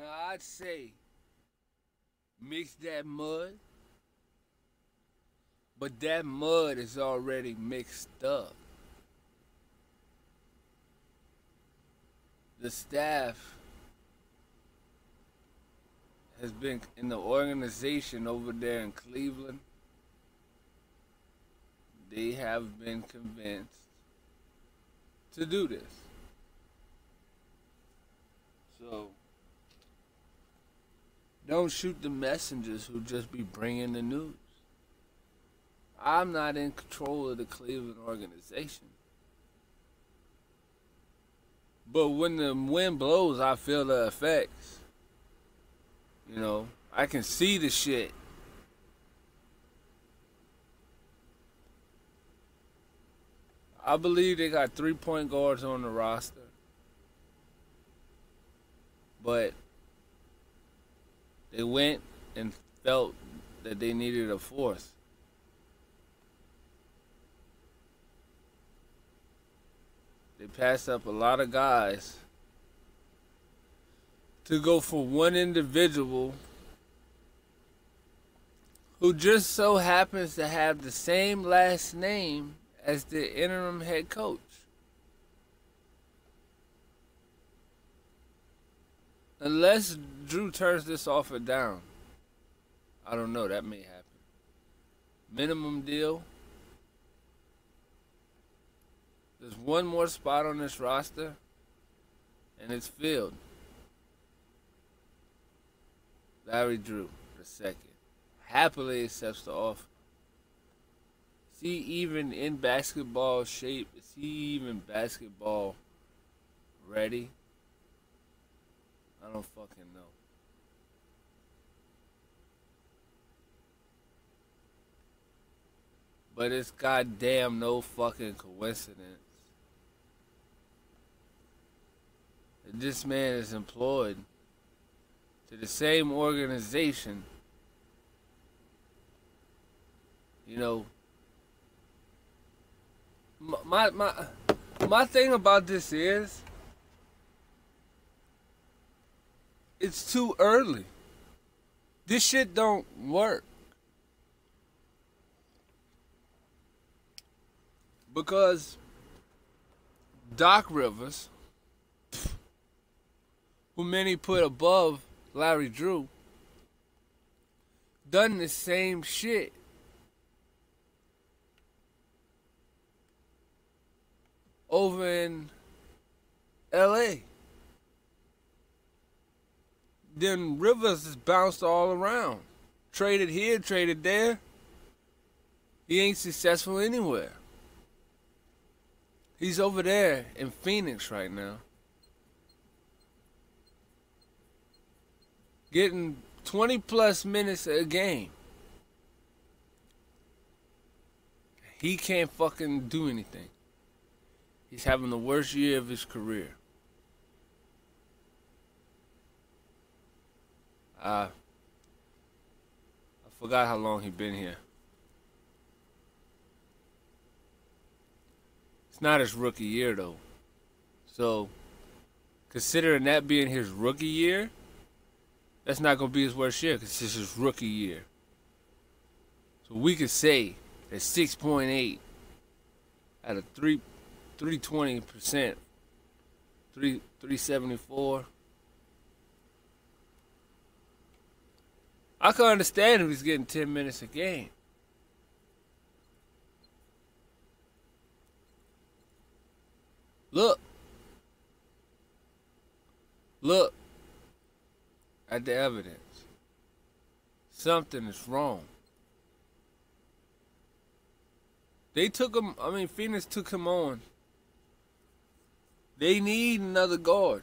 Now I'd say mix that mud, but that mud is already mixed up. The staff has been in the organization over there in Cleveland. They have been convinced to do this. So don't shoot the messengers who just be bringing the news. I'm not in control of the Cleveland organization. But when the wind blows, I feel the effects. You know, I can see the shit. I believe they got 3-point guards on the roster. But they went and felt that they needed a fourth. They passed up a lot of guys to go for one individual who just so happens to have the same last name as the interim head coach. Unless Drew turns this offer down. I don't know, that may happen. Minimum deal. There's one more spot on this roster, and it's filled. Larry Drew, the second, happily accepts the offer. Is he even in basketball shape? Is he even basketball ready? I don't fucking know. But it's goddamn no fucking coincidence that this man is employed to the same organization. You know, my thing about this is, it's too early. This shit don't work. Because Doc Rivers, who many put above Larry Drew, done the same shit. Over in LA. Then Rivers is bounced all around. Traded here, traded there. He ain't successful anywhere. He's over there in Phoenix right now. Getting 20 plus minutes a game. He can't fucking do anything. He's having the worst year of his career. I forgot how long he's been here. It's not his rookie year, though. So, considering that being his rookie year, that's not going to be his worst year because it's his rookie year. So we could say that 6.8 out of 320%, 374. I can understand if he's getting 10 minutes a game. Look at the evidence. Something is wrong. Phoenix took him on. They need another guard.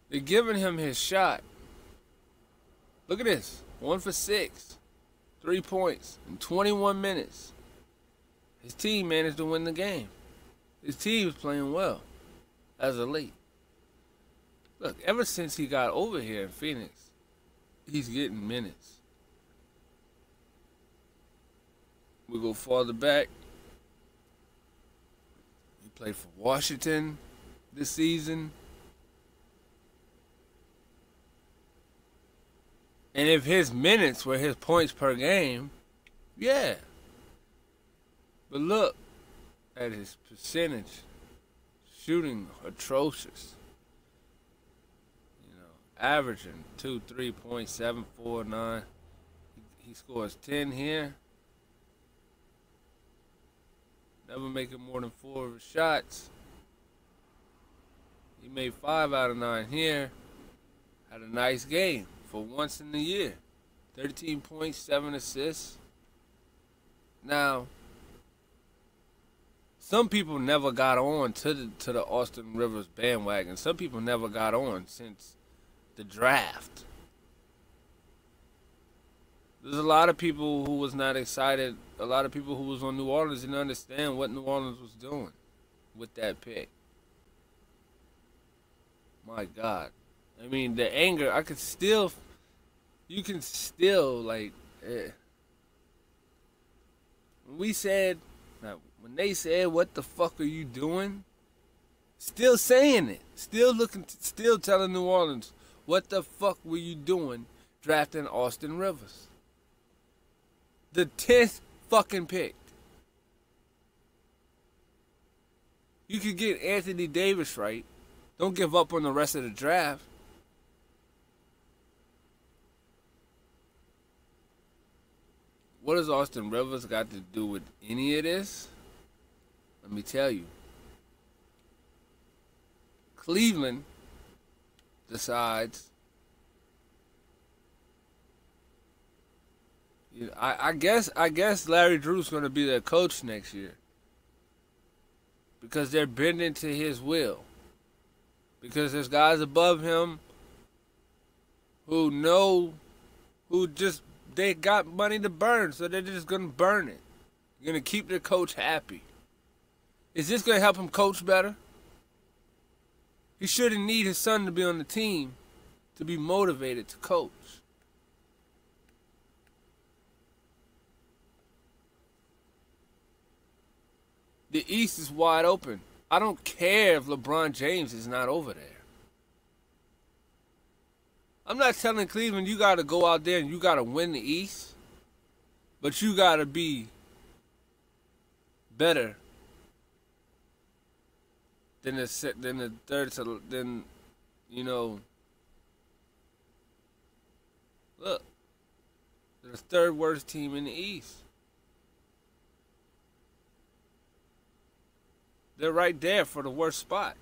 They're giving him his shot. Look at this. 1 for 6. 3 points in 21 minutes. His team managed to win the game. His team is playing well as of late. Look, ever since he got over here in Phoenix, he's getting minutes. We go farther back. He played for Washington this season. And if his minutes were his points per game, yeah. But look at his percentage. Shooting atrocious. You know, averaging 3.749. He scores 10 here. Never making more than 4 of his shots. He made 5 out of 9 here. Had a nice game for once in the year. 13.7 assists. Now, some people never got on to the Austin Rivers bandwagon. Some people never got on since the draft. There's a lot of people who was not excited. A lot of people who was on New Orleans didn't understand what New Orleans was doing with that pick. My God. I mean, the anger, you can still, like, when they said, what the fuck are you doing? Still saying it. Still telling New Orleans, what the fuck were you doing drafting Austin Rivers? The 10th fucking pick. You could get Anthony Davis right. Don't give up on the rest of the draft. What does Austin Rivers got to do with any of this? Let me tell you. Cleveland decides. You know, I guess Larry Drew's going to be their coach next year because they're bending to his will. Because there's guys above him they got money to burn, so they're just going to burn it. You're going to keep their coach happy. Is this going to help him coach better? He shouldn't need his son to be on the team to be motivated to coach. The East is wide open. I don't care if LeBron James is not over there. I'm not telling Cleveland you got to go out there and you got to win the East, but you got to be better than the third than you know. Look, they're the third worst team in the East. They're right there for the worst spot.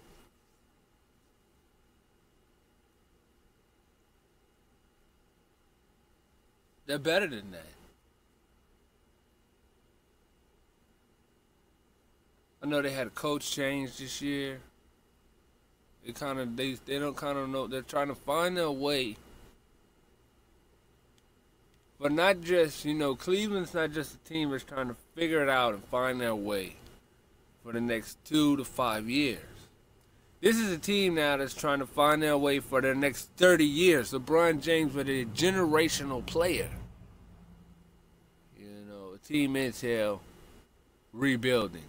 They're better than that. I know they had a coach change this year. They don't kind of know. They're trying to find their way. But not just, Cleveland's not just a team that's trying to figure it out and find their way for the next 2 to 5 years. This is a team now that's trying to find their way for the next 30 years. LeBron James was a generational player. A team intel rebuilding.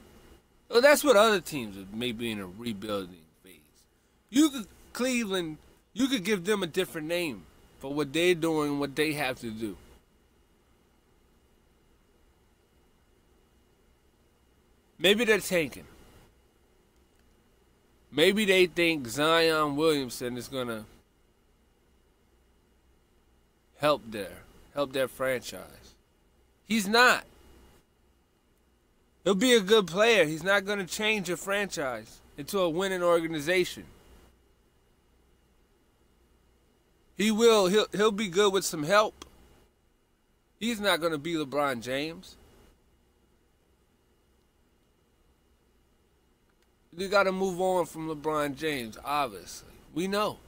So that's what other teams may be in a rebuilding phase. Cleveland, you could give them a different name for what they're doing, what they have to do. Maybe they're tanking. Maybe they think Zion Williamson is going to help their franchise. He's not. He'll be a good player. He's not going to change your franchise into a winning organization. He'll be good with some help. He's not going to be LeBron James. You got to move on from LeBron James, obviously. We know.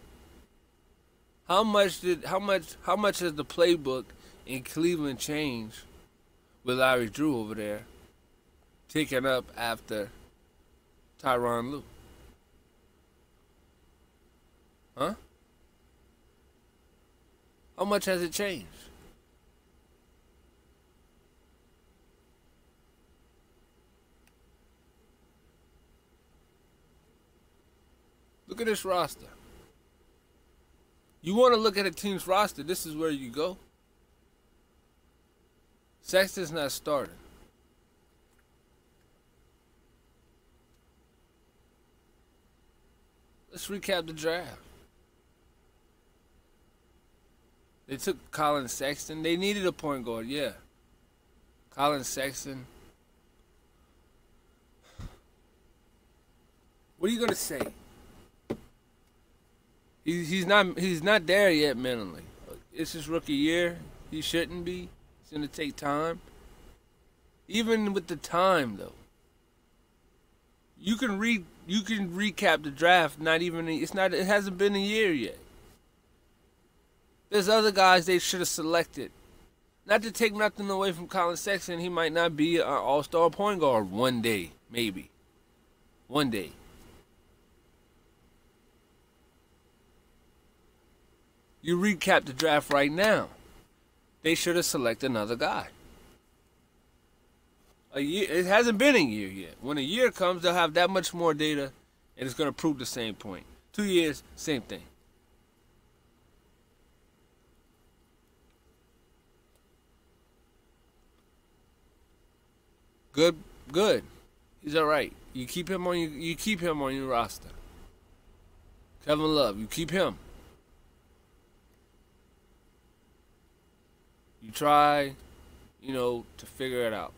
How much has the playbook in Cleveland changed with Larry Drew over there taking up after Tyronn Lue? Huh? How much has it changed? Look at this roster. You want to look at a team's roster, this is where you go. Sexton's not starting. Let's recap the draft. They took Colin Sexton. They needed a point guard, yeah. Colin Sexton. What are you gonna say? He's not there yet mentally. It's his rookie year. He shouldn't be. It's gonna take time. Even with the time though, you can recap the draft. It hasn't been a year yet. There's other guys they should have selected. Not to take nothing away from Colin Sexton, he might not be an all-star point guard one day, maybe. One day. You recap the draft right now. They should have selected another guy. A year, it hasn't been a year yet. When a year comes, they'll have that much more data, and it's going to prove the same point. 2 years, same thing. Good. He's all right. You keep him on your roster. Kevin Love, you keep him. You try, to figure it out.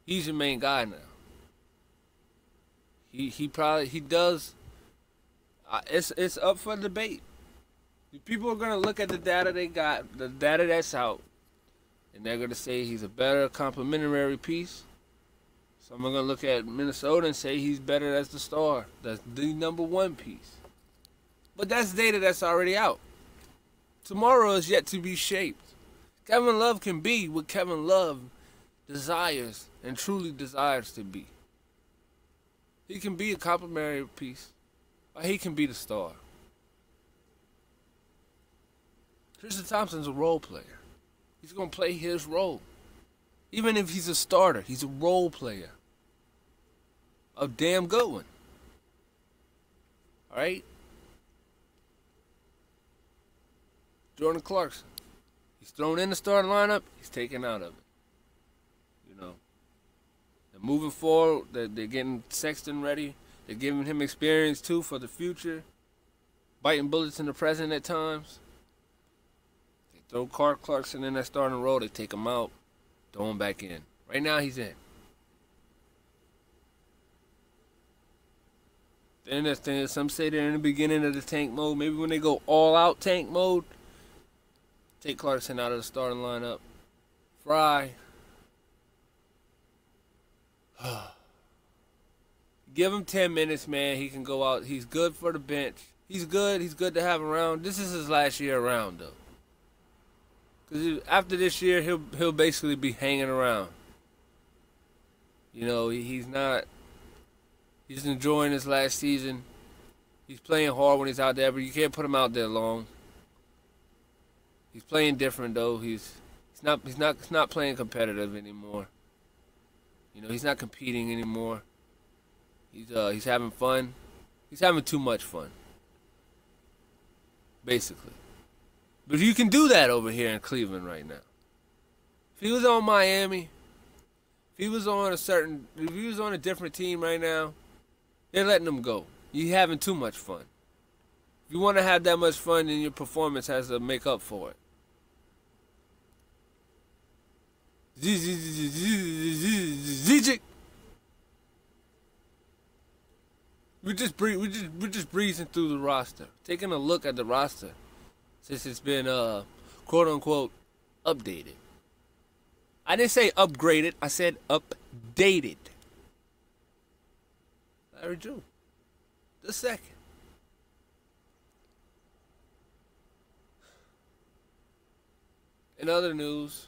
He's your main guy now. He does. It's up for debate. People are gonna look at the data they got, the data that's out, and they're gonna say he's a better complementary piece. Some are gonna look at Minnesota and say he's better as the star. That's the number one piece. But that's data that's already out. Tomorrow is yet to be shaped. Kevin Love can be what Kevin Love desires and truly desires to be. He can be a complementary piece, or he can be the star. Tristan Thompson's a role player. He's going to play his role. Even if he's a starter, he's a role player. A damn good one. All right? Jordan Clarkson. He's thrown in the starting lineup. He's taken out of it. And moving forward, they're getting Sexton ready. They're giving him experience, too, for the future. Biting bullets in the present at times. They throw Clarkson in that starting role. They take him out. Throw him back in. Right now, he's in. Then some say they're in the beginning of the tank mode. Maybe when they go all-out tank mode, take Clarkson out of the starting lineup. Fry. Give him 10 minutes, man. He can go out. He's good for the bench. He's good. He's good to have around. This is his last year around, though. Because after this year, he'll basically be hanging around. He's not. He's enjoying his last season. He's playing hard when he's out there, but you can't put him out there long. He's playing different though. He's not playing competitive anymore. He's not competing anymore. He's having fun. He's having too much fun. Basically. But you can do that over here in Cleveland right now. If he was on Miami, if he was on a different team right now, they're letting him go. You're having too much fun. If you want to have that much fun, then your performance has to make up for it. We're just breezing through the roster, taking a look at the roster since it's been quote unquote updated. I didn't say upgraded. I said updated. Larry Drew, the second. In other news,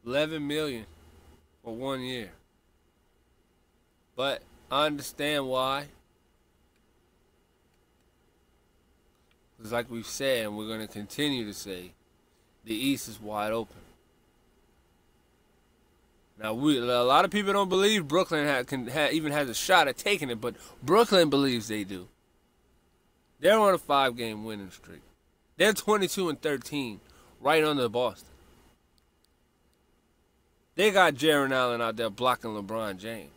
$11 million for 1 year. But I understand why. Because like we've said, and we're going to continue to say, the East is wide open. Now, a lot of people don't believe Brooklyn even has a shot at taking it, but Brooklyn believes they do. They're on a 5-game winning streak. They're 22-13, right under Boston. They got Jarrett Allen out there blocking LeBron James.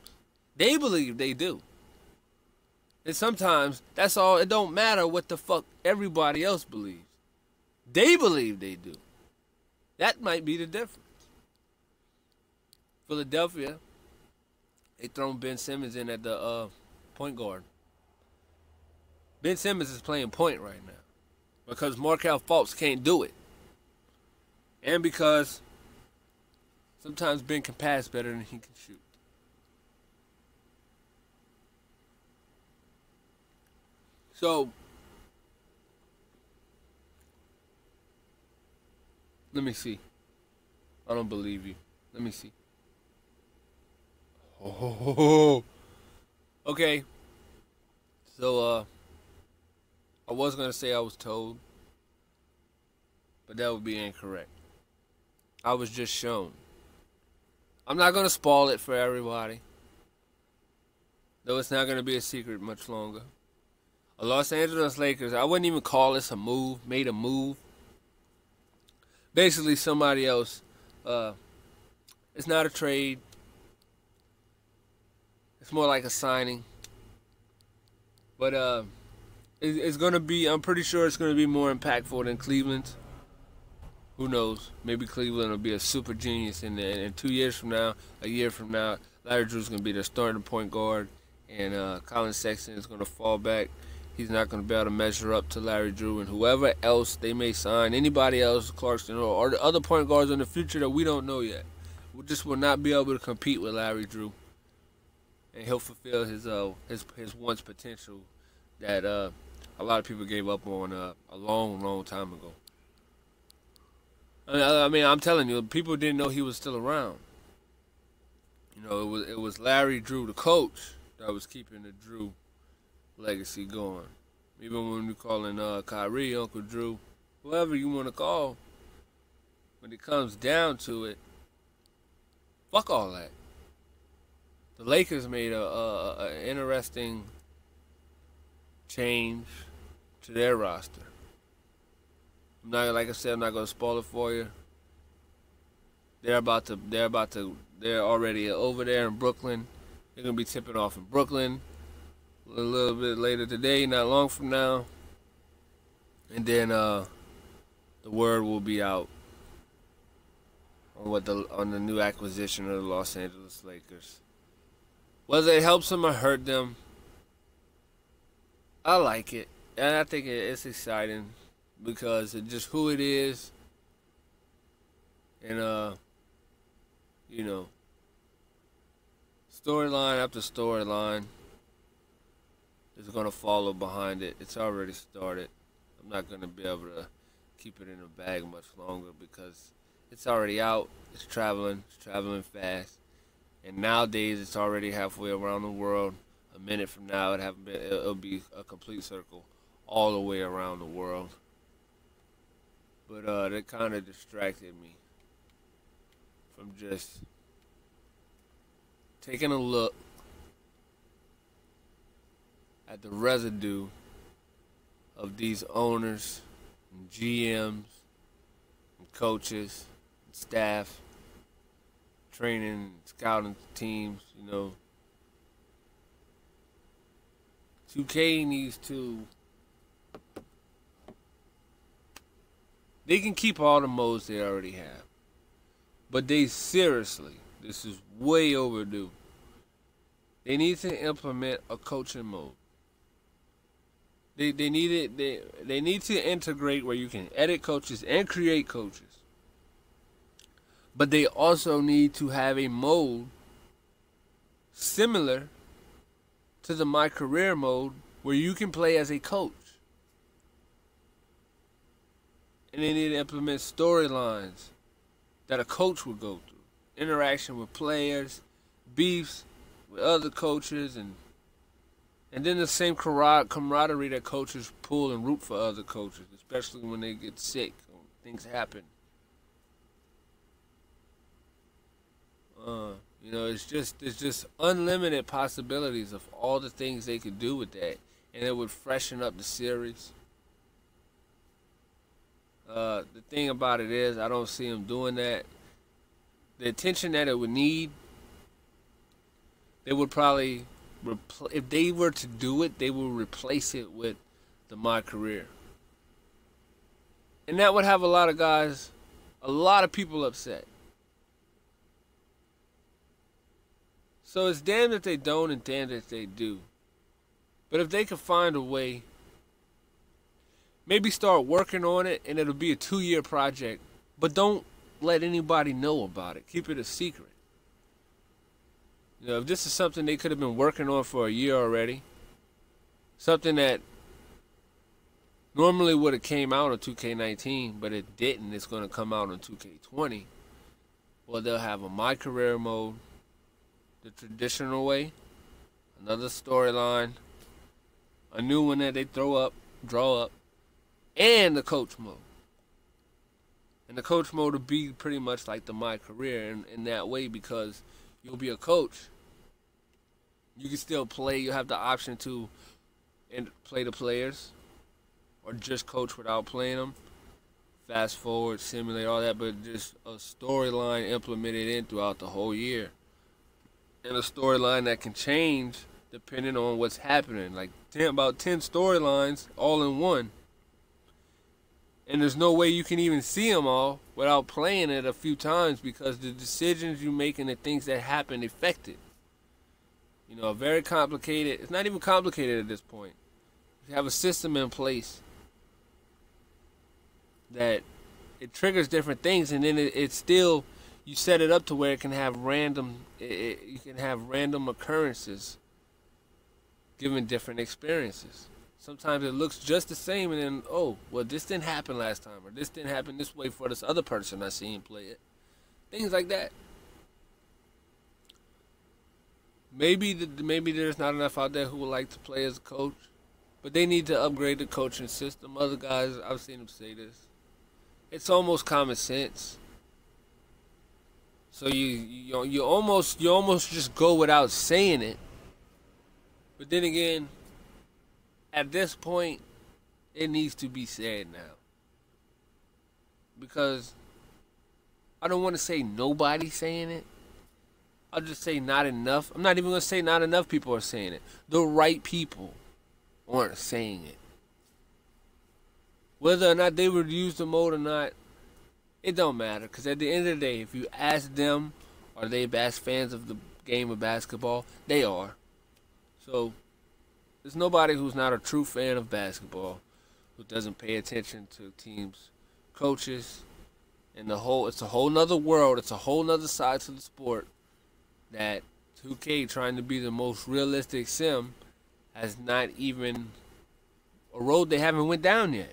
They believe they do. And sometimes that's all. It don't matter what the fuck everybody else believes. They believe they do. That might be the difference. Philadelphia, they thrown Ben Simmons in at the point guard. Ben Simmons is playing point right now because Markelle Fultz can't do it. And because sometimes Ben can pass better than he can shoot. So, let me see. I don't believe you. Let me see. Oh, okay. So, I was going to say I was told, but that would be incorrect. I was just shown. I'm not going to spoil it for everybody, though it's not going to be a secret much longer. A Los Angeles Lakers, I wouldn't even call this a move, made a move. Basically, somebody else, it's not a trade. It's more like a signing. But it's going to be, I'm pretty sure it's going to be more impactful than Cleveland's. Who knows? Maybe Cleveland will be a super genius in 2 years from now, a year from now. Larry Drew's going to be their starting point guard, and Colin Sexton is going to fall back. He's not going to be able to measure up to Larry Drew and whoever else they may sign, anybody else, Clarkson, or the other point guards in the future that we don't know yet. We just will not be able to compete with Larry Drew. And he'll fulfill his once potential that a lot of people gave up on a long time ago. I mean, I'm telling you, people didn't know he was still around. You know, it was Larry Drew, the coach, that was keeping the Drew legacy going. Even when you calling Kyrie Uncle Drew, whoever you want to call, when it comes down to it, fuck all that. The Lakers made a interesting change to their roster. Like I said, I'm not gonna spoil it for you. They're already over there in Brooklyn. They're gonna be tipping off in Brooklyn a little bit later today, not long from now. And then the word will be out on the new acquisition of the Los Angeles Lakers. Whether it helps them or hurt them, I like it. And I think it's exciting because of just who it is. And, you know, storyline after storyline is going to follow behind it. It's already started. I'm not going to be able to keep it in the bag much longer because it's already out. It's traveling fast. And nowadays, it's already halfway around the world. A minute from now, it'll be a complete circle all the way around the world. But that kind of distracted me from just taking a look at the residue of these owners and GMs and coaches and staff, training, scouting teams, you know. 2K needs to... They can keep all the modes they already have. But they seriously, this is way overdue. They need to implement a coaching mode. They need to integrate where you can edit coaches and create coaches. But they also need to have a mode similar to the My Career mode where you can play as a coach. And they need to implement storylines that a coach would go through. Interaction with players, beefs with other coaches, and then the same camaraderie that coaches pull and root for other coaches, especially when they get sick or things happen. It's just unlimited possibilities of all the things they could do with that, and it would freshen up the series. The thing about it is, I don't see them doing that. The attention that it would need, they would probably, if they were to do it, they would replace it with the My Career, and that would have a lot of guys, a lot of people upset. So it's damned if they don't and damned if they do. But if they could find a way, maybe start working on it, and it'll be a 2-year project, but don't let anybody know about it. Keep it a secret. If this is something they could have been working on for a year already, something that normally would have came out on 2K19, but it didn't, it's going to come out on 2K20, well, they'll have a My Career mode, the traditional way, another storyline, a new one that they draw up, and the coach mode. And the coach mode will be pretty much like the My Career in that way, because you'll be a coach. You can still play. You have the option to play the players or just coach without playing them. Fast forward, simulate, all that, but just a storyline implemented in throughout the whole year. And a storyline that can change depending on what's happening. Like about 10 storylines all in one. And there's no way you can even see them all without playing it a few times, because the decisions you make and the things that happen affect it. Very complicated. It's not even complicated at this point. You have a system in place that it triggers different things, and then it's still, you set it up to where it can have you can have random occurrences given different experiences. Sometimes it looks just the same, and then, oh, well, this didn't happen last time, or this didn't happen this way for this other person I seen play it. Things like that. Maybe there's not enough out there who would like to play as a coach, but they need to upgrade the coaching system. Other guys, I've seen them say this. It's almost common sense. So you almost just go without saying it. But then again, at this point, it needs to be said now. Because I don't want to say nobody's saying it. I'll just say not enough. I'm not even going to say not enough people are saying it. The right people aren't saying it. Whether or not they would use the mode or not, it don't matter. Because at the end of the day, if you ask them, are they fans of the game of basketball? They are. So there's nobody who's not a true fan of basketball who doesn't pay attention to teams, coaches, and it's a whole nother world. It's a whole nother side to the sport that 2K, trying to be the most realistic sim, has not even a road they haven't went down yet.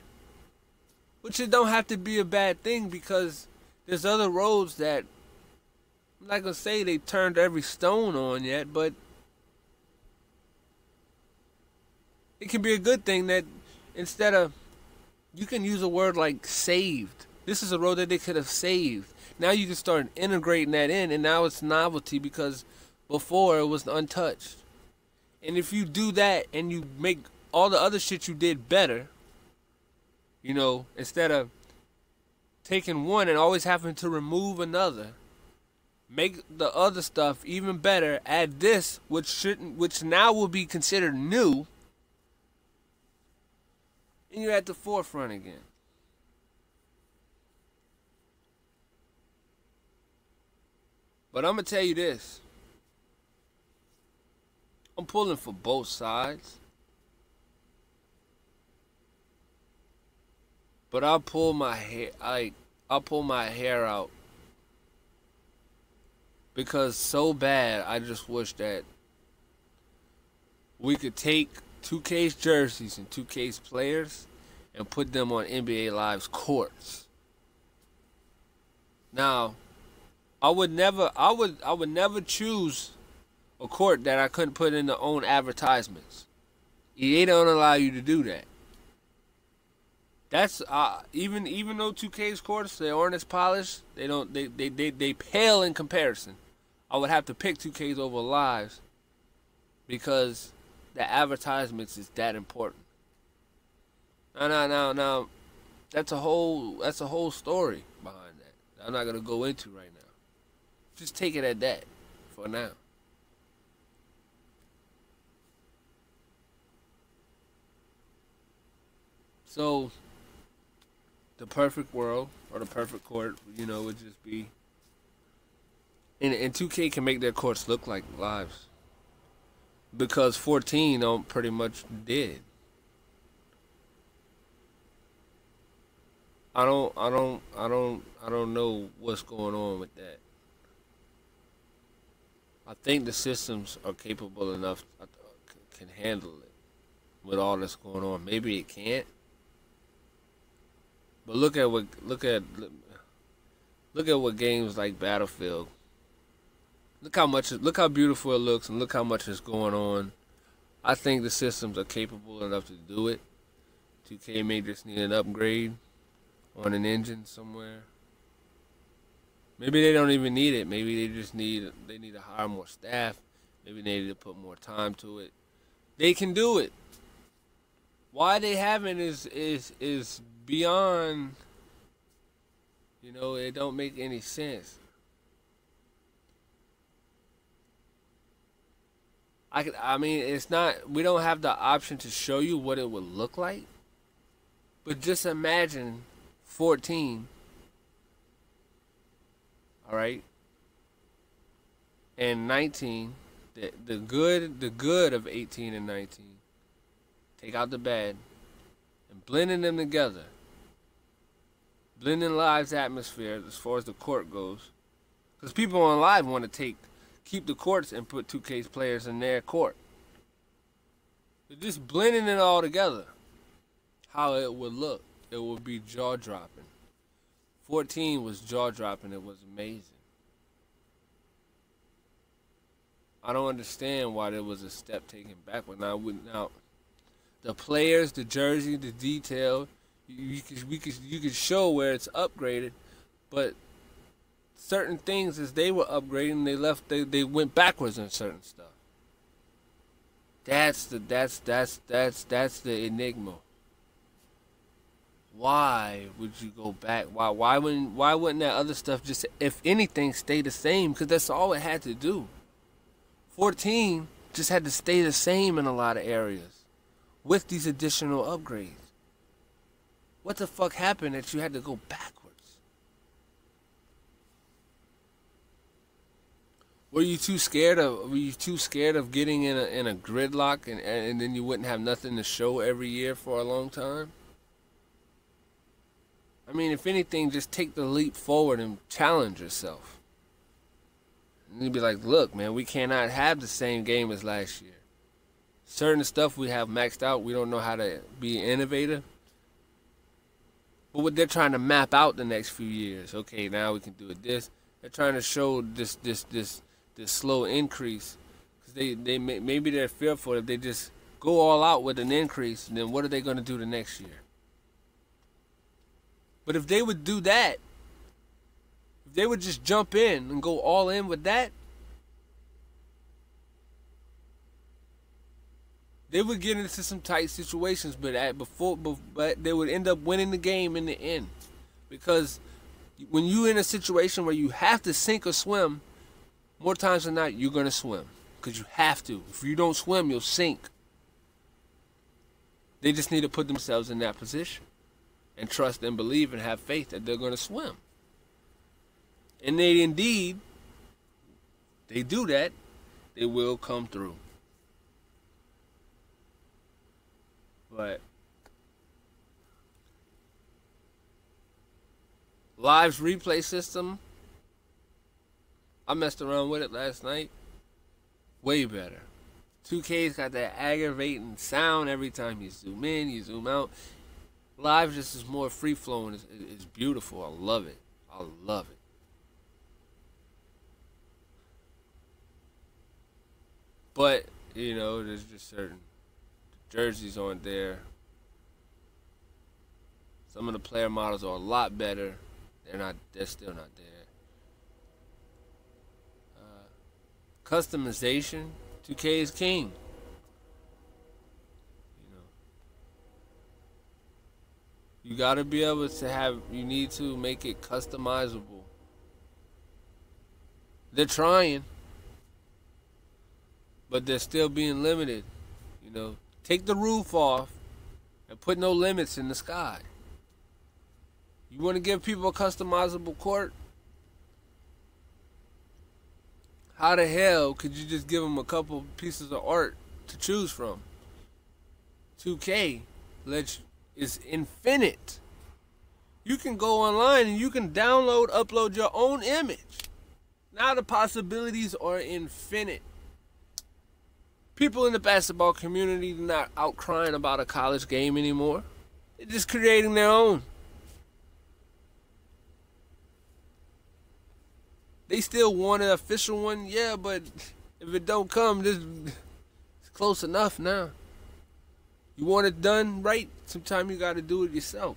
Which it don't have to be a bad thing, because there's other roads that, I'm not going to say they turned every stone on yet, but it can be a good thing that instead of, you can use a word like saved. This is a road that they could have saved. Now you can start integrating that in, and now it's novelty, because before it was untouched. And if you do that and you make all the other shit you did better, instead of taking one and always having to remove another, make the other stuff even better, add this, which now will be considered new, and you're at the forefront again. But I'm going to tell you this. I'm pulling for both sides. But I'll pull my hair out. Because so bad, I just wish that we could take 2K's jerseys and 2K's players and put them on NBA Live's courts. Now, I would never choose a court that I couldn't put in the own advertisements. EA don't allow you to do that. That's even though 2K's courts, they aren't as polished, they pale in comparison. I would have to pick 2Ks over Lives because the advertisements is that important. Now, that's a whole story behind that. I'm not gonna go into right now. Just take it at that for now. So, the perfect world or the perfect court, would just be. And 2K can make their courts look like Lives because 14 pretty much did. I don't know what's going on with that. I think the systems are capable enough can handle it with all that's going on. Maybe it can't. But look at what games like Battlefield. Look how beautiful it looks, and look how much is going on. I think the systems are capable enough to do it. 2K may just need an upgrade on an engine somewhere. Maybe they don't even need it. Maybe they need to hire more staff. Maybe they need to put more time to it. They can do it. Why they haven't is beyond. It don't make any sense. I mean, it's not. We don't have the option to show you what it would look like. But just imagine 14. All right. And 19. The good of 18 and 19. Take out the bad and blending them together. Blending Live's atmosphere as far as the court goes. Because people on Live want to keep the courts and put 2K's players in their court. But just blending it all together, how it would look, it would be jaw-dropping. 14 was jaw-dropping. It was amazing. I don't understand why there was a step taken backward. Now, the players, the jersey, the detail, you could show where it's upgraded, but certain things as they were upgrading, they went backwards in certain stuff. That's the enigma. Why would you go back? Why wouldn't that other stuff just, if anything, stay the same? Because that's all it had to do. 14 just had to stay the same in a lot of areas with these additional upgrades. What the fuck happened that you had to go backwards? Were you too scared of getting in a gridlock and then you wouldn't have nothing to show every year for a long time? I mean, if anything, just take the leap forward and challenge yourself. And you'd be like, look, man, we cannot have the same game as last year. Certain stuff we have maxed out, we don't know how to be innovative. But what they're trying to map out the next few years, okay, now we can do it this. They're trying to show this slow increase, because maybe they're fearful if they just go all out with an increase, then what are they going to do the next year? But if they would do that, if they would just jump in and go all in with that, they would get into some tight situations, but they would end up winning the game in the end. Because when you're in a situation where you have to sink or swim, more times than not, you're going to swim. Because you have to. If you don't swim, you'll sink. They just need to put themselves in that position and trust and believe and have faith that they're going to swim. And they do that, they will come through. But Live's replay system, I messed around with it last night. Way better. 2K's got that aggravating sound every time you zoom in, you zoom out. Live just is more free flowing. It's beautiful. I love it. I love it. But, there's just certain jerseys aren't there. Some of the player models are a lot better. They're still not there. customization, 2K is king. You know, you gotta be able to have. You need to make it customizable. They're trying, but they're still being limited. You know, take the roof off and put no limits in the sky. You want to give people a customizable court? How the hell could you just give them a couple pieces of art to choose from? 2K is infinite. You can go online and you can download, upload your own image. Now the possibilities are infinite. People in the basketball community are not out crying about a college game anymore. They're just creating their own. They still want an official one, yeah, but if it don't come, it's close enough now. You want it done right, sometimes you got to do it yourself.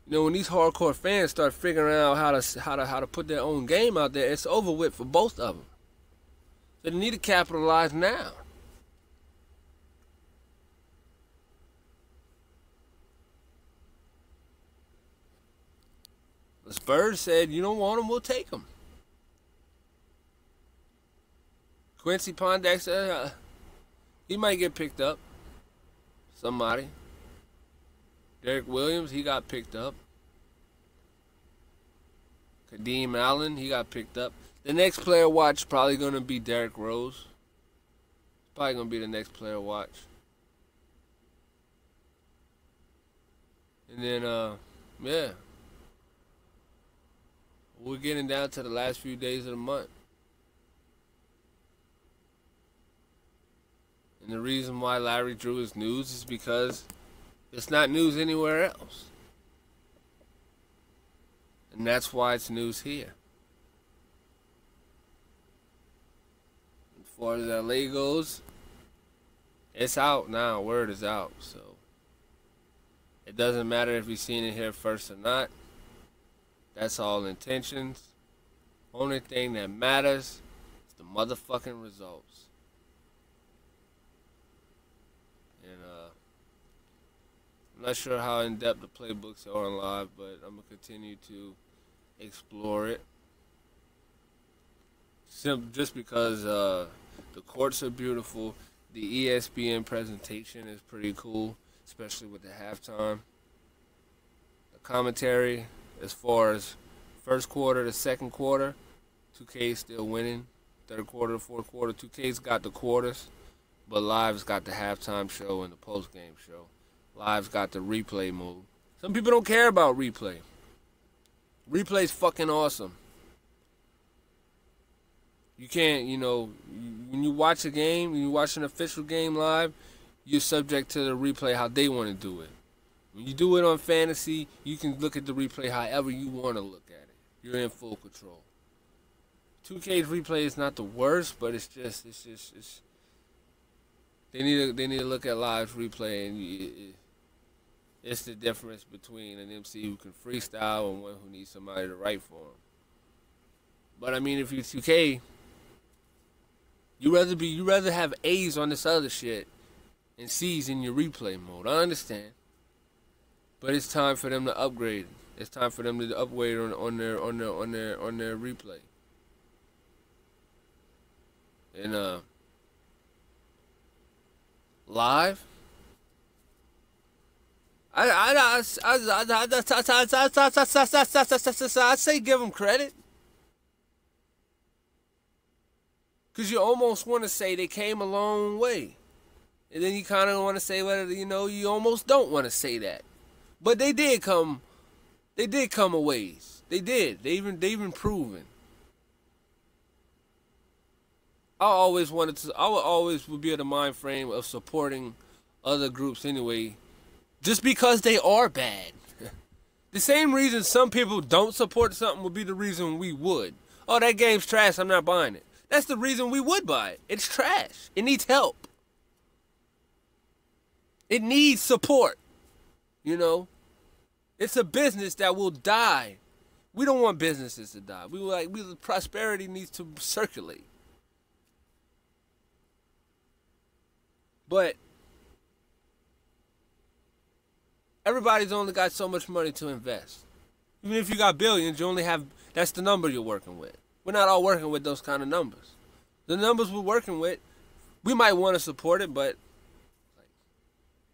You know, when these hardcore fans start figuring out how to put their own game out there, it's over with for both of them. So they need to capitalize now. The Spurs said, you don't want him, we'll take him. Quincy Pondac said he might get picked up. Somebody. Derek Williams, he got picked up. Kadeem Allen, he got picked up. The next player watch probably going to be Derrick Rose. Probably going to be the next player watch. And then, yeah. We're getting down to the last few days of the month. And the reason why Larry Drew is news is because it's not news anywhere else. And that's why it's news here. As far as LA goes, it's out now. Word is out. So it doesn't matter if you've seen it here first or not. That's all intentions. Only thing that matters is the motherfucking results. And I'm not sure how in depth the playbooks are on live, but I'm gonna continue to explore it. Just because the courts are beautiful, the ESPN presentation is pretty cool, especially with the halftime. The commentary. As far as first quarter to second quarter, 2K is still winning. Third quarter, fourth quarter, 2K's got the quarters, but Live's got the halftime show and the post-game show. Live's got the replay mode. Some people don't care about replay. Replay's fucking awesome. You can't, you know, when you watch a game, when you watch an official game live, you're subject to the replay how they want to do it. When you do it on fantasy, you can look at the replay however you want to look at it. You're in full control. 2K's replay is not the worst, but it's they need to look at Live's replay, and it's the difference between an MC who can freestyle and one who needs somebody to write for him. But I mean, if you're 2K, you rather have A's on this other shit and C's in your replay mode. I understand. But it's time for them to upgrade. It's time for them to upgrade on their replay. And Live. I say give them credit. Because you almost want to say they came a long way. And then you kind of want to say, well, you know, you almost don't want to say that. But they did come a ways. They did. They've been proven. I would be in the mind frame of supporting other groups anyway, just because they are bad. The same reason some people don't support something would be the reason we would. Oh, that game's trash, I'm not buying it. That's the reason we would buy it. It's trash. It needs help. It needs support. You know? It's a business that will die. We don't want businesses to die. Prosperity needs to circulate. But everybody's only got so much money to invest. Even if you got billions, you only have, that's the number you're working with. We're not all working with those kind of numbers. The numbers we're working with, we might want to support it, but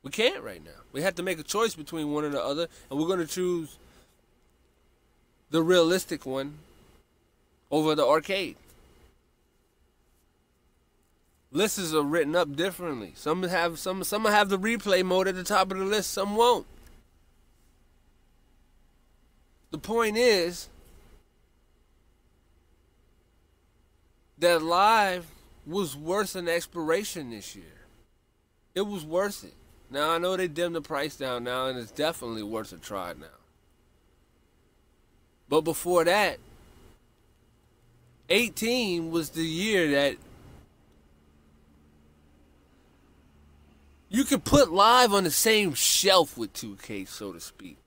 we can't right now. We have to make a choice between one or the other, and we're going to choose the realistic one over the arcade. Lists are written up differently. Some have the replay mode at the top of the list, some won't. The point is that live was worth an expiration this year. It was worth it. Now I know they dimmed the price down now, and it's definitely worth a try now. But before that, 18 was the year that you could put live on the same shelf with 2K, so to speak.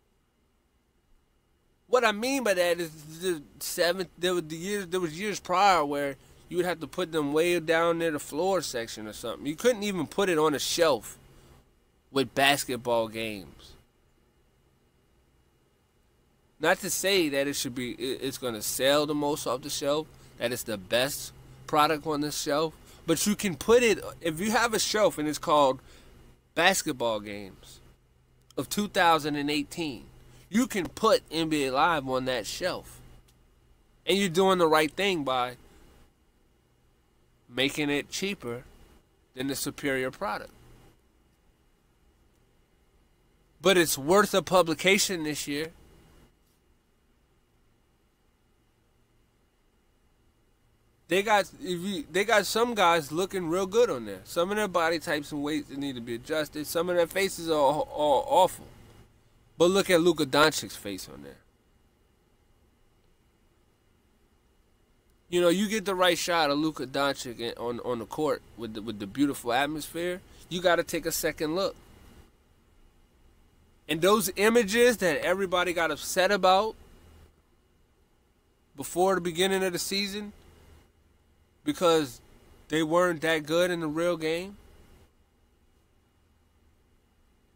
What I mean by that is there was years prior where you would have to put them way down near the floor section or something. You couldn't even put it on a shelf with basketball games. Not to say that it's going to sell the most off the shelf, that it's the best product on the shelf, but you can put it, if you have a shelf and it's called basketball games of 2018, you can put NBA Live on that shelf. And you're doing the right thing by making it cheaper than the superior product. But it's worth a publication this year. They got some guys looking real good on there. Some of their body types and weights that need to be adjusted. Some of their faces are awful. But look at Luka Doncic's face on there. You know, you get the right shot of Luka Doncic on the court with the beautiful atmosphere. You got to take a second look. And those images that everybody got upset about before the beginning of the season because they weren't that good in the real game.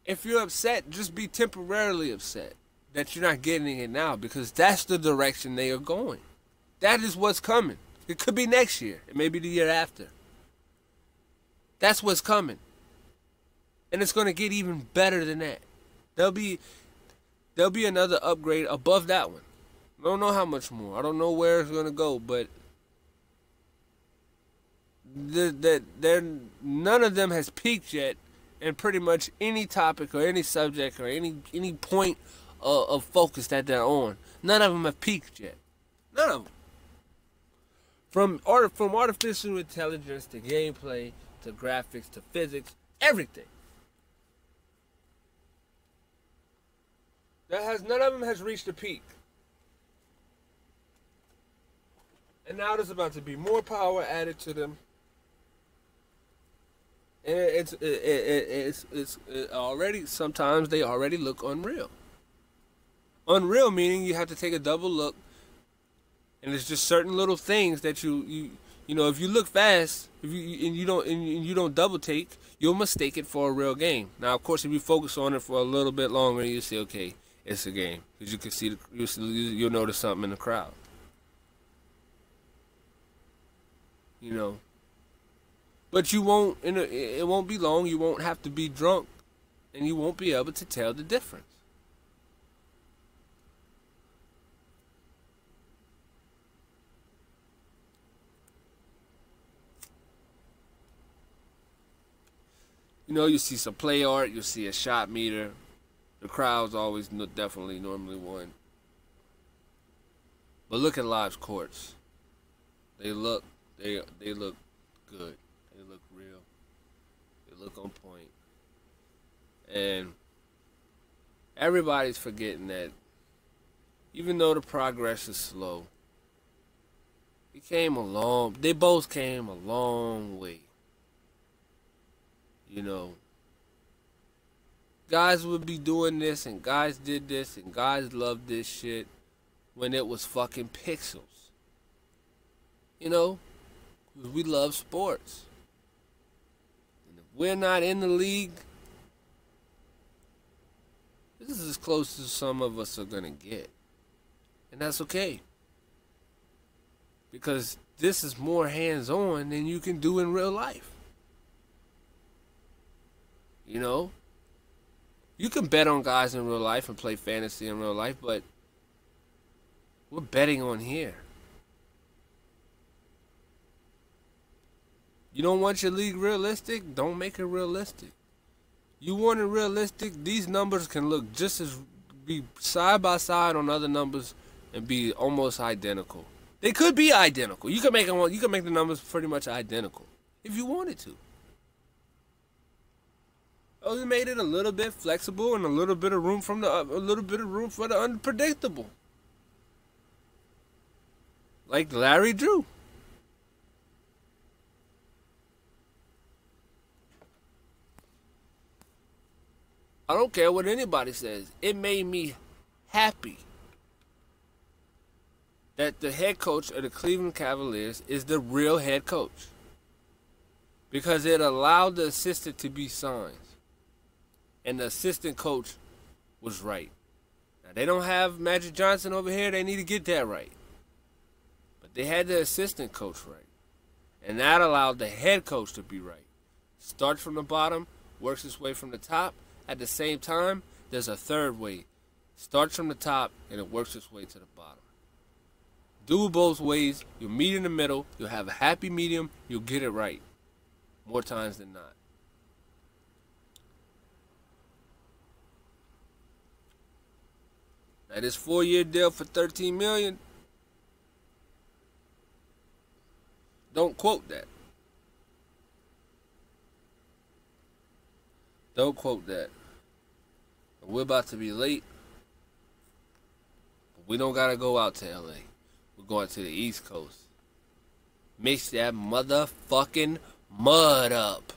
If you're upset, just be temporarily upset that you're not getting it now, because that's the direction they are going. That is what's coming. It could be next year. It may be the year after. That's what's coming. And it's going to get even better than that. There'll be another upgrade above that one. I don't know how much more. I don't know where it's going to go, but none of them has peaked yet. And pretty much any topic or any subject or any point of focus that they're on, none of them have peaked yet. None of them. From artificial intelligence to gameplay to graphics to physics, everything. None of them has reached a peak. And now there's about to be more power added to them. And it's already, sometimes they already look unreal. Unreal meaning you have to take a double look, and it's just certain little things that you know, if you look fast, if you don't double take, you'll mistake it for a real game. Now, of course, if you focus on it for a little bit longer, you say, okay, it's a game, because you can see you'll notice something in the crowd. You know. But you won't, it won't be long, you won't have to be drunk, and you won't be able to tell the difference. You know, you see some play art, you see a shot meter. The crowd's always definitely normally won. But look at Live's courts. They look good. They look real. They look on point. And everybody's forgetting that even though the progress is slow, they both came a long way. You know, guys would be doing this and guys did this and guys loved this shit when it was fucking pixels. You know? 'Cause we love sports. And if we're not in the league, this is as close as some of us are gonna get. And that's okay. Because this is more hands-on than you can do in real life. You know? You can bet on guys in real life and play fantasy in real life, but we're betting on here. You don't want your league realistic? Don't make it realistic. You want it realistic? These numbers can look just as be side by side on other numbers and be almost identical. They could be identical. You can make them. You can make the numbers pretty much identical if you wanted to. Oh, you made it a little bit flexible and a little bit of room for the unpredictable. Like Larry Drew. I don't care what anybody says. It made me happy that the head coach of the Cleveland Cavaliers is the real head coach. Because it allowed the assistant to be signed. And the assistant coach was right. Now, they don't have Magic Johnson over here. They need to get that right. But they had the assistant coach right. And that allowed the head coach to be right. Starts from the bottom, works its way from the top. At the same time, there's a third way. Starts from the top, and it works its way to the bottom. Do it both ways. You'll meet in the middle. You'll have a happy medium. You'll get it right. More times than not. Now this 4-year deal for $13 million. Don't quote that. Don't quote that. We're about to be late. But we don't gotta go out to LA. We're going to the East Coast. Mix that motherfucking mud up.